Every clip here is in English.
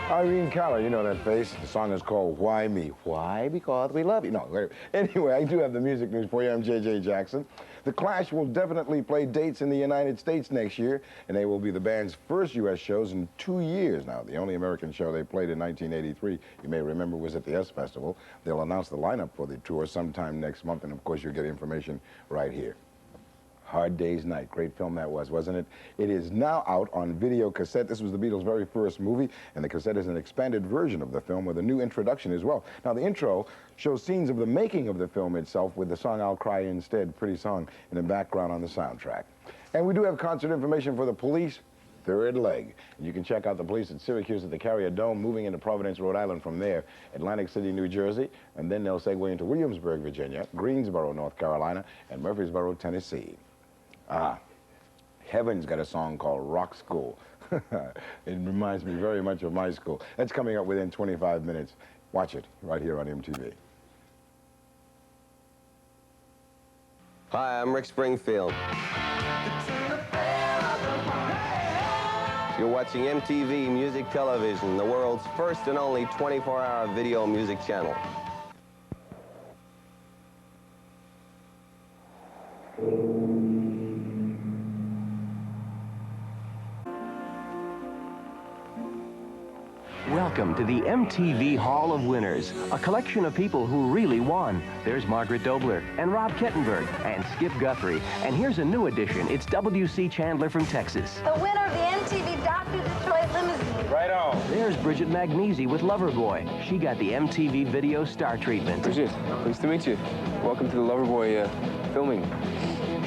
Irene Cara, you know that face. The song is called Why Me? Why? Because we love you. No, wait. Anyway, I do have the music news for you. I'm JJ Jackson. The Clash will definitely play dates in the United States next year, and they will be the band's first U.S. shows in 2 years now. The only American show they played in 1983, you may remember, was at the S Festival. They'll announce the lineup for the tour sometime next month, and of course, you'll get information right here. Hard Day's Night. Great film that was, wasn't it? It is now out on video cassette. This was the Beatles' very first movie, and the cassette is an expanded version of the film with a new introduction as well. Now, the intro shows scenes of the making of the film itself with the song I'll Cry Instead, pretty song, in the background on the soundtrack. And we do have concert information for the Police, third leg. You can check out the Police at Syracuse at the Carrier Dome, moving into Providence, Rhode Island from there, Atlantic City, New Jersey, and then they'll segue into Williamsburg, Virginia, Greensboro, North Carolina, and Murfreesboro, Tennessee. Heaven's got a song called Rock School. It reminds me very much of my school. That's coming up within 25 minutes. Watch it right here on MTV. Hi, I'm Rick Springfield. You're watching MTV Music Television, the world's first and only 24-hour video music channel. Welcome to the MTV Hall of Winners, a collection of people who really won. There's Margaret Dobler and Rob Kettenberg and Skip Guthrie. And here's a new addition. It's W.C. Chandler from Texas. The winner of the MTV Doctor's Choice Limousine. Right on. There's Bridget Magnesi with Loverboy. She got the MTV Video Star treatment. Bridget, pleased to meet you. Welcome to the Loverboy filming.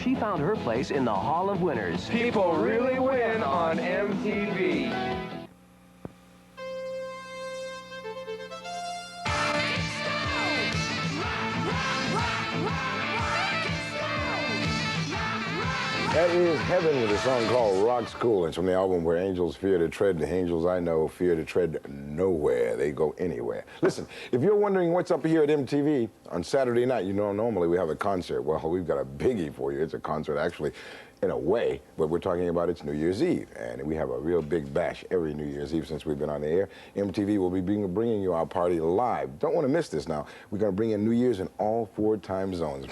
She found her place in the Hall of Winners. People really win on MTV. That is Heaven with a song called Rock School. It's from the album Where Angels Fear to Tread. The angels I know fear to tread nowhere. They go anywhere. Listen, if you're wondering what's up here at MTV on Saturday night, you know normally we have a concert. Well, we've got a biggie for you. It's a concert actually in a way, but we're talking about it's New Year's Eve, and we have a real big bash every New Year's Eve since we've been on the air. MTV will be bringing you our party live. Don't want to miss this now. We're going to bring in New Year's in all 4 time zones.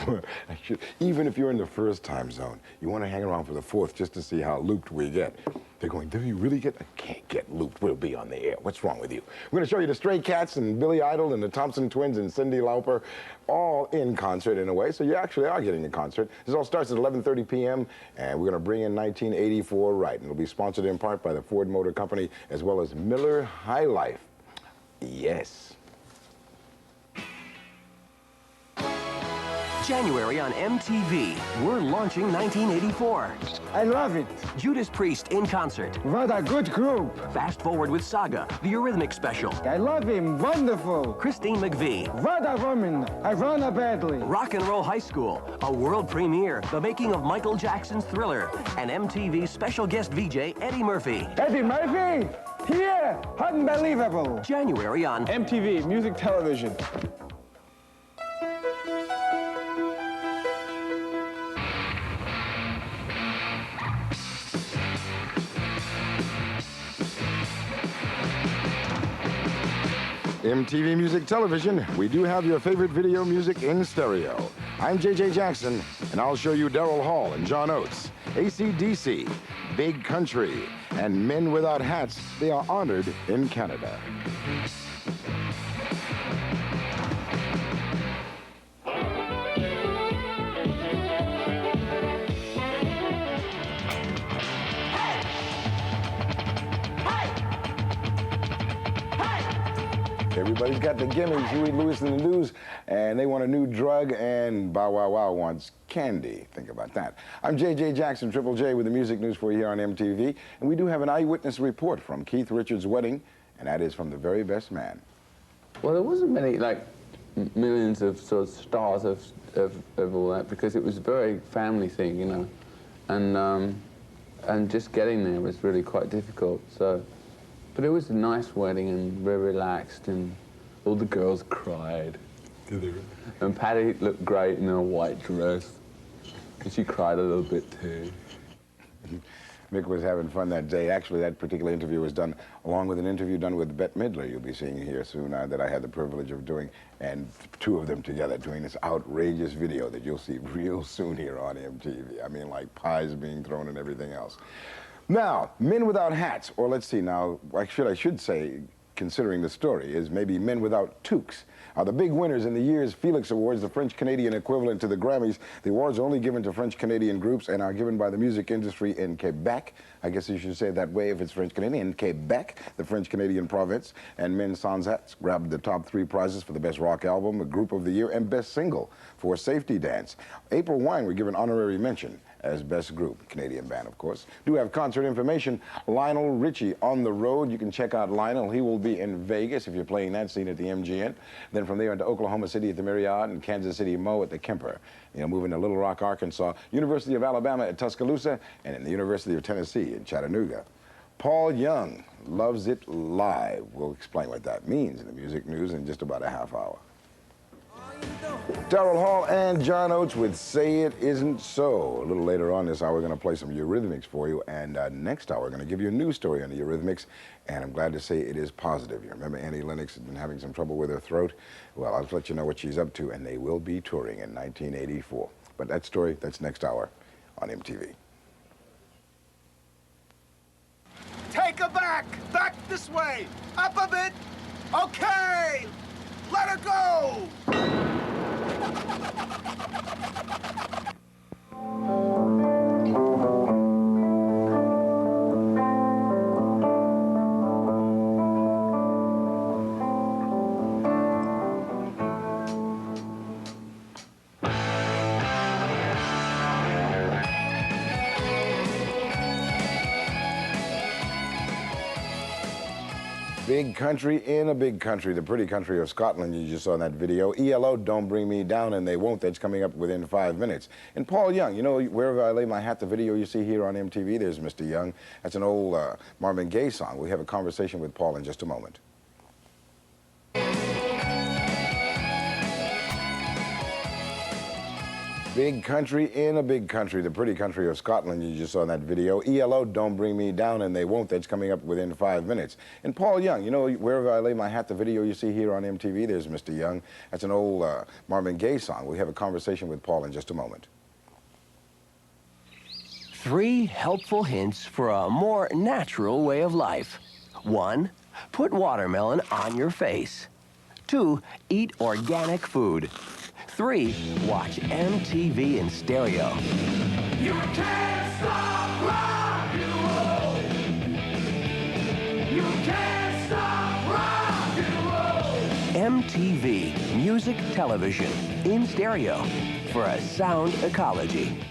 Even if you're in the 1st time zone, you want to hang around for the 4th just to see how looped we get. They're going, do you really get? I can't get looped. We'll be on the air. What's wrong with you? We're going to show you the Stray Cats and Billy Idol and the Thompson Twins and Cyndi Lauper, all in concert in a way. So you actually are getting the concert. This all starts at 11:30 p.m. and we're going to bring in 1984 right. And it'll be sponsored in part by the Ford Motor Company as well as Miller High Life. Yes. January on MTV. We're launching 1984. I love it. Judas Priest in concert. What a good group. Fast Forward with Saga, the Eurythmics special. I love him. Wonderful. Christine McVie. What a woman. I run her badly. Rock and Roll High School, a world premiere, the making of Michael Jackson's Thriller, and MTV's special guest VJ, Eddie Murphy. Eddie Murphy? Here. Unbelievable. January on MTV Music Television. MTV Music Television, we do have your favorite video music in stereo. I'm JJ Jackson, and I'll show you Daryl Hall and John Oates, AC/DC, Big Country, and Men Without Hats. They are honored in Canada. Everybody's got the gimmies. Huey Lewis in the News, and they want a new drug, and Bow Wow Wow wants candy. Think about that. I'm JJ Jackson, Triple J, with the music news for you here on MTV, and we do have an eyewitness report from Keith Richards' wedding, and that is from the very best man. Well, there wasn't many, like, millions of sort of stars of all that, because it was a very family thing, you know, and just getting there was really quite difficult. So. But it was a nice wedding and very relaxed, and all the girls cried. Did they really? And Patty looked great in her white dress, and she cried a little bit too. Mick was having fun that day. Actually, that particular interview was done along with an interview done with Bette Midler, you'll be seeing here soon, that I had the privilege of doing, and two of them together doing this outrageous video that you'll see real soon here on MTV. I mean, like pies being thrown and everything else. Now, men without hats, or let's see now, I should say, considering the story, is maybe men without toques. The big winners in the year's Felix Awards, the French-Canadian equivalent to the Grammys. The awards are only given to French-Canadian groups and are given by the music industry in Quebec. I guess you should say it that way if it's French-Canadian. In Quebec, the French-Canadian province, and Men Sans Hats grabbed the top 3 prizes for the Best Rock Album, Group of the Year, and Best Single for Safety Dance. April Wine were given honorary mention as Best Group, Canadian band, of course. Do have concert information. Lionel Ritchie on the road. You can check out Lionel. He will be in Vegas if you're playing that scene at the MGM. Then from there into Oklahoma City at the Marriott and Kansas City Mo at the Kemper. You know, moving to Little Rock, Arkansas, University of Alabama at Tuscaloosa, and in the University of Tennessee in Chattanooga. Paul Young loves it live. We'll explain what that means in the music news in just about a half hour. Darrell Hall and John Oates with Say It Isn't So. A little later on this hour, we're going to play some Eurythmics for you. And next hour, we're going to give you a news story on the Eurythmics. And I'm glad to say it is positive. You remember Annie Lennox has been having some trouble with her throat? Well, I'll let you know what she's up to. And they will be touring in 1984. But that story, that's next hour on MTV. Take her back! Back this way! Up a bit! Okay! Let her go! Big country in a big country, the pretty country of Scotland you just saw in that video. ELO, Don't Bring Me Down, and They Won't. That's coming up within 5 minutes. And Paul Young, you know, Wherever I Lay My Hat, the video you see here on MTV, there's Mr. Young. That's an old Marvin Gaye song. We'll have a conversation with Paul in just a moment. Big country in a big country, the pretty country of Scotland you just saw in that video. ELO, Don't Bring Me Down, and They Won't. That's coming up within 5 minutes. And Paul Young, you know, Wherever I Lay My Hat, the video you see here on MTV, there's Mr. Young. That's an old Marvin Gaye song. We'll have a conversation with Paul in just a moment. 3 helpful hints for a more natural way of life. 1, put watermelon on your face. 2, eat organic food. 3, watch MTV in stereo. You can't stop rock and roll. You can't stop rock and roll. MTV Music Television in stereo for a sound ecology.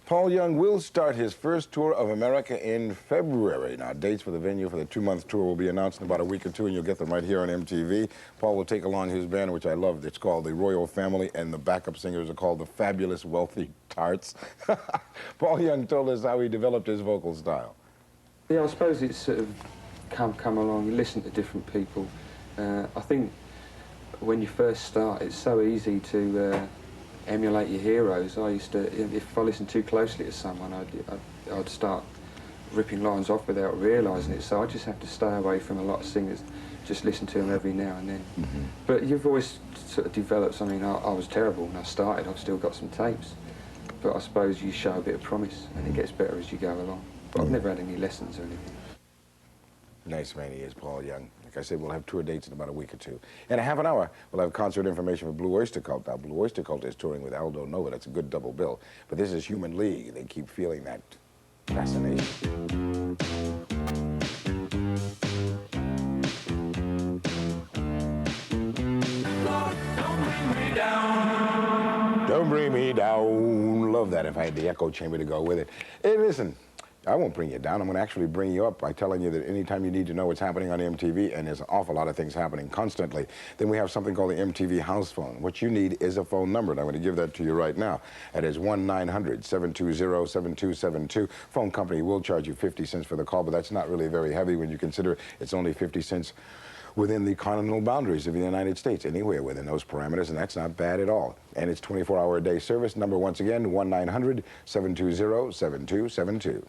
Paul Young will start his first tour of America in February. Now, dates for the venue for the 2-month tour will be announced in about a week or 2, and you'll get them right here on MTV. Paul will take along his band, which I love. It's called the Royal Family, and the backup singers are called the Fabulous Wealthy Tarts. Paul Young told us how he developed his vocal style. Yeah, I suppose it's sort of come along. You listen to different people. I think when you first start, it's so easy to emulate your heroes. I used to, if I listened too closely to someone, I'd start ripping lines off without realising it. So I just have to stay away from a lot of singers, just listen to them every now and then. Mm-hmm. But your voice sort of develops. I mean, I was terrible when I started. I've still got some tapes. But I suppose you show a bit of promise and it gets better as you go along. But I've never had any lessons or anything. Nice man he is, Paul Young. Like I said, we'll have tour dates in about a week or 2. In a half an hour, we'll have concert information for Blue Oyster Cult. Now, Blue Oyster Cult is touring with Aldo Nova. That's a good double bill. But this is Human League. They keep feeling that fascination. Lord, don't bring me down. Don't bring me down. Love that if I had the echo chamber to go with it. Hey, listen. I won't bring you down. I'm going to actually bring you up by telling you that anytime you need to know what's happening on MTV, and there's an awful lot of things happening constantly, then we have something called the MTV house phone. What you need is a phone number, and I'm going to give that to you right now. That is 1-900-720-7272. Phone company will charge you 50 cents for the call, but that's not really very heavy when you consider it's only 50 cents within the continental boundaries of the United States, anywhere within those parameters, and that's not bad at all. And it's 24-hour-a-day service. Number, once again, 1-900-720-7272.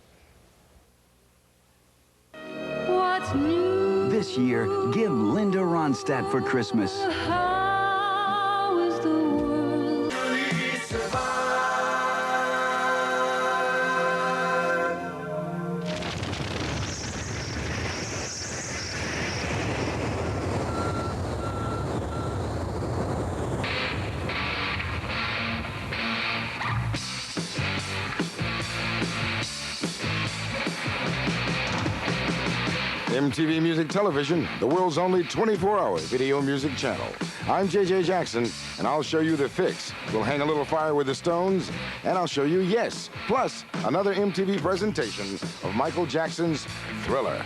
This year, give Linda Ronstadt for Christmas. How is the world? MTV Music Television, the world's only 24-hour video music channel. I'm JJ Jackson, and I'll show you the fix. We'll hang a little fire with the Stones, and I'll show you Yes, plus another MTV presentation of Michael Jackson's Thriller.